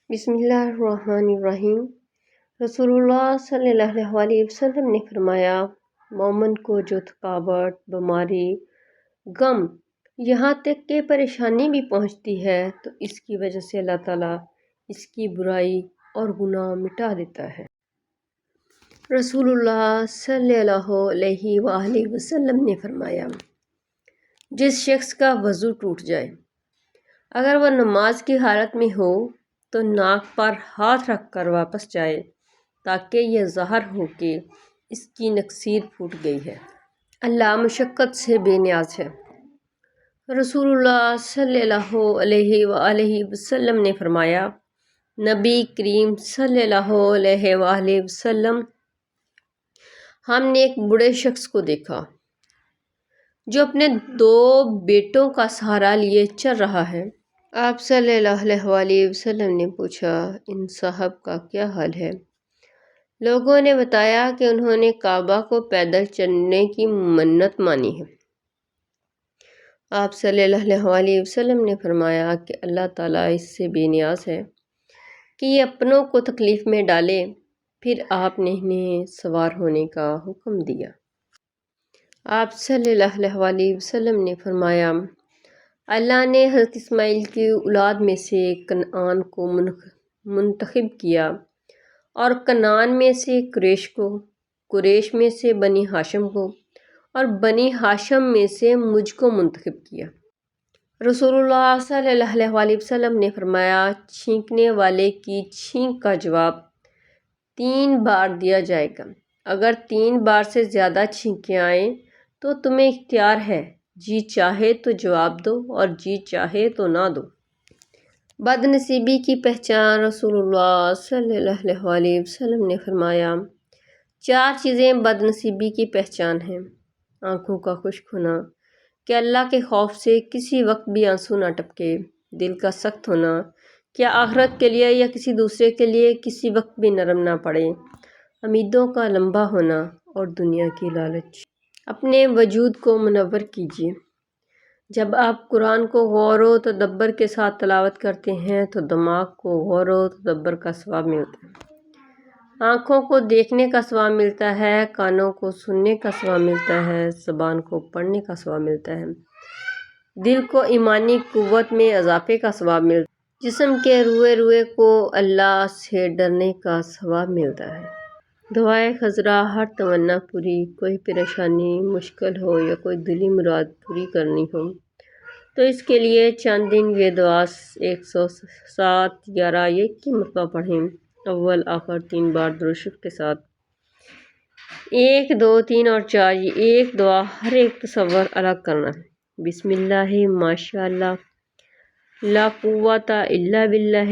بسم اللہ الرحمن الرحیم۔ رسول اللہ صلی اللہ علیہ وسلم نے فرمایا، مومن کو جو تھکاوٹ، بیماری، غم، یہاں تک کہ پریشانی بھی پہنچتی ہے تو اس کی وجہ سے اللہ تعالیٰ اس کی برائی اور گناہ مٹا دیتا ہے۔ رسول اللہ صلی اللہ علیہ وآلہ وسلم نے فرمایا، جس شخص کا وضو ٹوٹ جائے، اگر وہ نماز کی حالت میں ہو تو ناک پر ہاتھ رکھ کر واپس جائے تاکہ یہ ظاہر ہو کہ اس کی نکسیر پھوٹ گئی ہے۔ اللہ مشقت سے بے نیاز ہے۔ رسول اللہ صلی اللہ علیہ وآلہ وسلم نے فرمایا، نبی کریم صلی اللہ علیہ وآلہ وسلم، ہم نے ایک بوڑھے شخص کو دیکھا جو اپنے 2 بیٹوں کا سہارا لیے چل رہا ہے۔ آپ صلی اللہ علیہ وسلم نے پوچھا، ان صاحب کا کیا حال ہے؟ لوگوں نے بتایا کہ انہوں نے کعبہ کو پیدل چلنے کی منت مانی ہے۔ آپ صلی اللہ علیہ وسلم نے فرمایا کہ اللہ تعالیٰ اس سے بے نیاز ہے کہ یہ اپنوں کو تکلیف میں ڈالے۔ پھر آپ نے انہیں سوار ہونے کا حکم دیا۔ آپ صلی اللہ علیہ وسلم نے فرمایا، اللہ نے حضرت اسماعیل کی اولاد میں سے کنعان کو منتخب کیا اور کنعان میں سے قریش کو، قریش میں سے بنی ہاشم کو اور بنی ہاشم میں سے مجھ کو منتخب کیا۔ رسول اللہ صلی اللہ علیہ وسلم نے فرمایا، چھینکنے والے کی چھینک کا جواب 3 بار دیا جائے گا۔ اگر 3 بار سے زیادہ چھینکیں آئیں تو تمہیں اختیار ہے، جی چاہے تو جواب دو اور جی چاہے تو نہ دو۔ بد نصیبی کی پہچان۔ رسول اللہ صلی اللہ علیہ وسلم نے فرمایا، 4 چیزیں بد نصیبی کی پہچان ہیں۔ آنکھوں کا خشک ہونا، کہ اللہ کے خوف سے کسی وقت بھی آنسو نہ ٹپکے۔ دل کا سخت ہونا، کیا آخرت کے لیے یا کسی دوسرے کے لیے کسی وقت بھی نرم نہ پڑے۔ امیدوں کا لمبا ہونا اور دنیا کی لالچ۔ اپنے وجود کو منور کیجیے۔ جب آپ قرآن کو غور و تدبر کے ساتھ تلاوت کرتے ہیں تو دماغ کو غور و تدبر کا ثواب ملتا ہے، آنکھوں کو دیکھنے کا ثواب ملتا ہے، کانوں کو سننے کا ثواب ملتا ہے، زبان کو پڑھنے کا ثواب ملتا ہے، دل کو ایمانی قوت میں اضافے کا ثواب ملتا ہے، جسم کے روئے روئے کو اللہ سے ڈرنے کا ثواب ملتا ہے۔ دعائے خضرا، ہر تمنا پوری، کوئی پریشانی مشکل ہو یا کوئی دلی مراد پوری کرنی ہو تو اس کے لیے چند دن یہ دعا 107، 11 یا 21 مرتبہ پڑھیں۔ اول آخر 3 بار درود شریف کے ساتھ۔ 1، 2، 3 اور 4، یہ ایک دعا ہر ایک تصور الگ کرنا ہے۔ بسم اللہ ماشاء اللہ، لا قوت الا باللہ،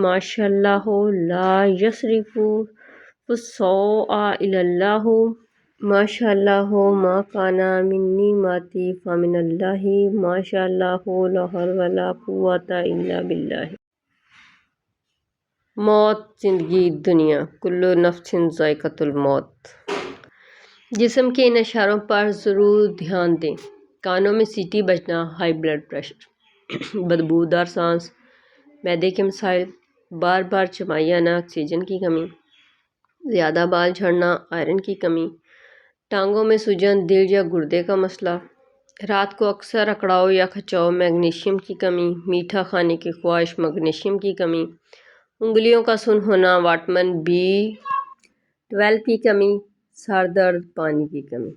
ماشاء اللہ، لا یصرف السوء الا اللہ، ماشاء اللہ، ما کان من نعمت فمن اللہ، ماشاء اللہ، لا حول ولا قوت الا باللہ۔ موت، زندگی، دنیا، کل نفس ذائقۃ الموت۔ جسم کے ان اشاروں پر ضرور دھیان دیں۔ کانوں میں سیٹی بجنا، ہائی بلڈ پریشر، بدبودار سانس، معدے کے مسائل، بار بار چمائی آنا، آکسیجن کی کمی، زیادہ بال جھڑنا، آئرن کی کمی، ٹانگوں میں سوجن، دل یا گردے کا مسئلہ، رات کو اکثر اکڑاؤ یا کھچاؤ، میگنیشیم کی کمی، میٹھا کھانے کی خواہش، میگنیشیم کی کمی، انگلیوں کا سن ہونا، وٹامن B12 کی کمی، سر درد، پانی کی کمی۔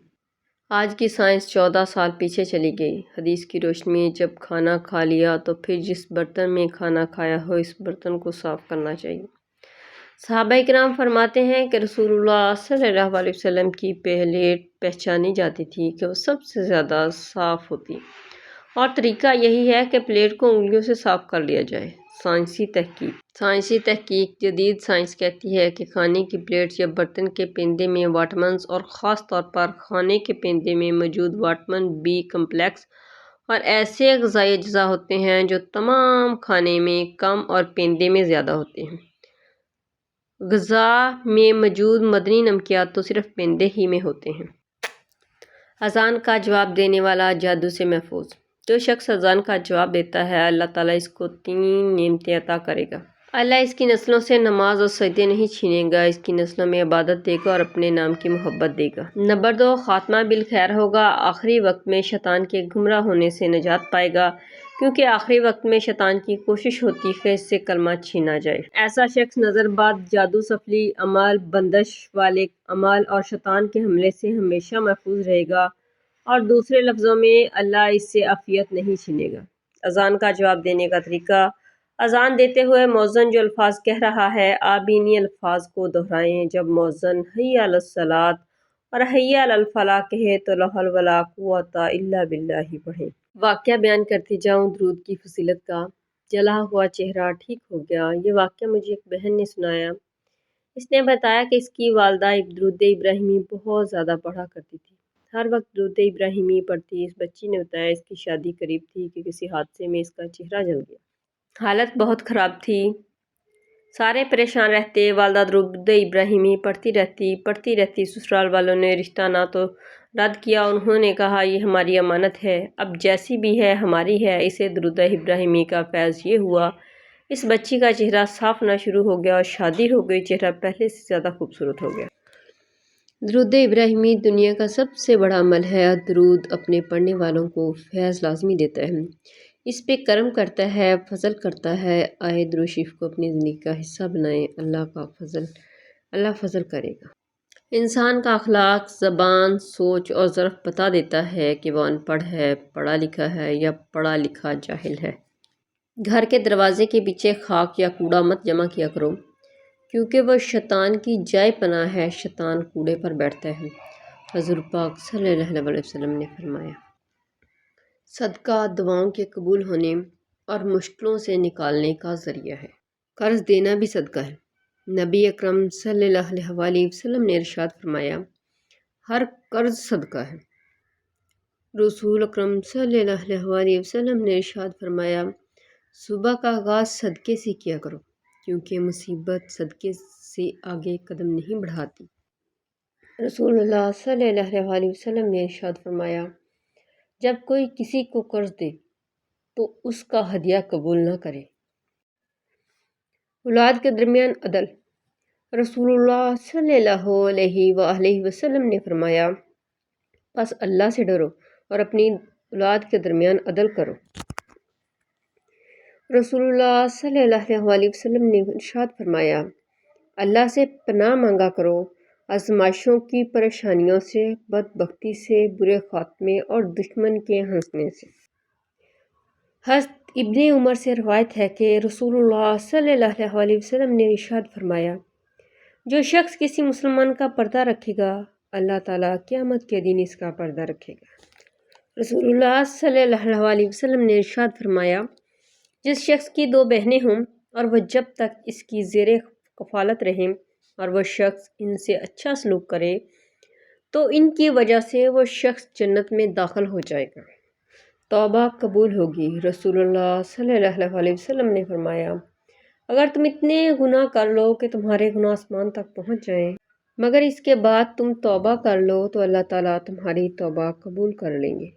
آج کی سائنس 14 سال پیچھے چلی گئی۔ حدیث کی روشنی میں جب کھانا کھا لیا تو پھر جس برتن میں کھانا کھایا ہو اس برتن کو صاف کرنا چاہیے۔ صحابہ کرام فرماتے ہیں کہ رسول اللہ صلی اللہ علیہ وسلم کی پلیٹ پہچانی جاتی تھی کہ وہ سب سے زیادہ صاف ہوتی، اور طریقہ یہی ہے کہ پلیٹ کو انگلیوں سے صاف کر لیا جائے۔ سائنسی تحقیق۔ جدید سائنس کہتی ہے کہ کھانے کی پلیٹ یا برتن کے پیندے میں وٹامنز اور خاص طور پر کھانے کے پیندے میں موجود وٹامن B کمپلیکس اور ایسے غذائی اجزاء ہوتے ہیں جو تمام کھانے میں کم اور پیندے میں زیادہ ہوتے ہیں۔ غذا میں موجود معدنی نمکیات تو صرف پیندے ہی میں ہوتے ہیں۔ اذان کا جواب دینے والا جادو سے محفوظ۔ جو شخص اذان کا جواب دیتا ہے اللہ تعالیٰ اس کو 3 نعمتیں عطا کرے گا۔ اللہ اس کی نسلوں سے نماز اور سجدے نہیں چھینے گا، اس کی نسلوں میں عبادت دے گا اور اپنے نام کی محبت دے گا۔ نمبر 2، خاتمہ بالخیر ہوگا، آخری وقت میں شیطان کے گمراہ ہونے سے نجات پائے گا، کیونکہ آخری وقت میں شیطان کی کوشش ہوتی ہے اس سے کلمہ چھینا جائے۔ ایسا شخص نظر بد، جادو سفلی اعمال، بندش والے اعمال اور شیطان کے حملے سے ہمیشہ محفوظ رہے گا، اور دوسرے لفظوں میں اللہ اس سے عافیت نہیں چھینے گا۔ اذان کا جواب دینے کا طریقہ: اذان دیتے ہوئے مؤذن جو الفاظ کہہ رہا ہے آپ انہی الفاظ کو دہرائیں۔ جب مؤذن حی علی الصلاۃ اور حی علی الفلاح کہے تو لا حول ولا قوۃ الا باللہ پڑھیں۔ واقعہ بیان کرتی جاؤں درود کی فضیلت کا۔ جلا ہوا چہرہ ٹھیک ہو گیا۔ یہ واقعہ مجھے ایک بہن نے سنایا۔ اس نے بتایا کہ اس کی والدہ درود ابراہیمی بہت زیادہ پڑھا کرتی تھی، ہر وقت درود ابراہیمی پڑھتی۔ اس بچی نے بتایا اس کی شادی قریب تھی کہ کسی حادثے میں اس کا چہرہ جل گیا۔ حالت بہت خراب تھی، سارے پریشان رہتے، والدہ درود ابراہیمی پڑھتی رہتی۔ سسرال والوں نے رشتہ نہ تو رد کیا، انہوں نے کہا یہ ہماری امانت ہے، اب جیسی بھی ہے ہماری ہے۔ اسے درود ابراہیمی کا فیض یہ ہوا، اس بچی کا چہرہ صاف ہونا شروع ہو گیا اور شادی ہو گئی، چہرہ پہلے سے زیادہ خوبصورت ہو گیا۔ درود ابراہیمی دنیا کا سب سے بڑا عمل ہے۔ درود اپنے پڑھنے والوں کو فیض لازمی دیتا ہے، اس پہ کرم کرتا ہے، فضل کرتا ہے۔ آئے درود شریف کو اپنی زندگی کا حصہ بنائیں، اللہ فضل کرے گا۔ انسان کا اخلاق، زبان، سوچ اور ظرف بتا دیتا ہے کہ وہ ان پڑھ ہے، پڑھا لکھا ہے یا پڑھا لکھا جاہل ہے۔ گھر کے دروازے کے پیچھے خاک یا کوڑا مت جمع کیا کرو، کیونکہ وہ شیطان کی جائے پناہ ہے، شیطان کوڑے پر بیٹھتا ہے، حضور پاک صلی اللہ علیہ وسلم نے فرمایا۔ صدقہ دعاؤں کے قبول ہونے اور مشکلوں سے نکالنے کا ذریعہ ہے۔ قرض دینا بھی صدقہ ہے۔ نبی اکرم صلی اللہ علیہ وسلم نے ارشاد فرمایا، ہر قرض صدقہ ہے۔ رسول اکرم صلی اللہ علیہ وسلم نے ارشاد فرمایا، صبح کا آغاز صدقے سے کیا کرو، کیونکہ مصیبت صدقے سے آگے قدم نہیں بڑھاتی۔ رسول اللہ صلی اللہ علیہ وسلم نے ارشاد فرمایا، جب کوئی کسی کو قرض دے تو اس کا ہدیہ قبول نہ کرے۔ اولاد کے درمیان عدل: رسول اللہ صلی اللہ علیہ وسلم نے فرمایا، پس اللہ سے ڈرو اور اپنی اولاد کے درمیان عدل کرو۔ رسول اللہ صلی اللہ علیہ وسلم نے ارشاد فرمایا، اللہ سے پناہ مانگا کرو آزمائشوں کی، پریشانیوں سے، بدبختی سے، برے خاتمے اور دشمن کے ہنسنے سے۔ حضرت ابن عمر سے روایت ہے کہ رسول اللہ صلی اللہ علیہ وسلم نے ارشاد فرمایا، جو شخص کسی مسلمان کا پردہ رکھے گا اللہ تعالیٰ قیامت کے دن اس کا پردہ رکھے گا۔ رسول اللہ صلی اللہ علیہ وسلم نے ارشاد فرمایا، جس شخص کی 2 بہنیں ہوں اور وہ جب تک اس کی زیر کفالت رہیں اور وہ شخص ان سے اچھا سلوک کرے تو ان کی وجہ سے وہ شخص جنت میں داخل ہو جائے گا، توبہ قبول ہوگی۔ رسول اللہ صلی اللہ علیہ وسلم نے فرمایا، اگر تم اتنے گناہ کر لو کہ تمہارے گناہ آسمان تک پہنچ جائیں مگر اس کے بعد تم توبہ کر لو تو اللہ تعالیٰ تمہاری توبہ قبول کر لیں گے۔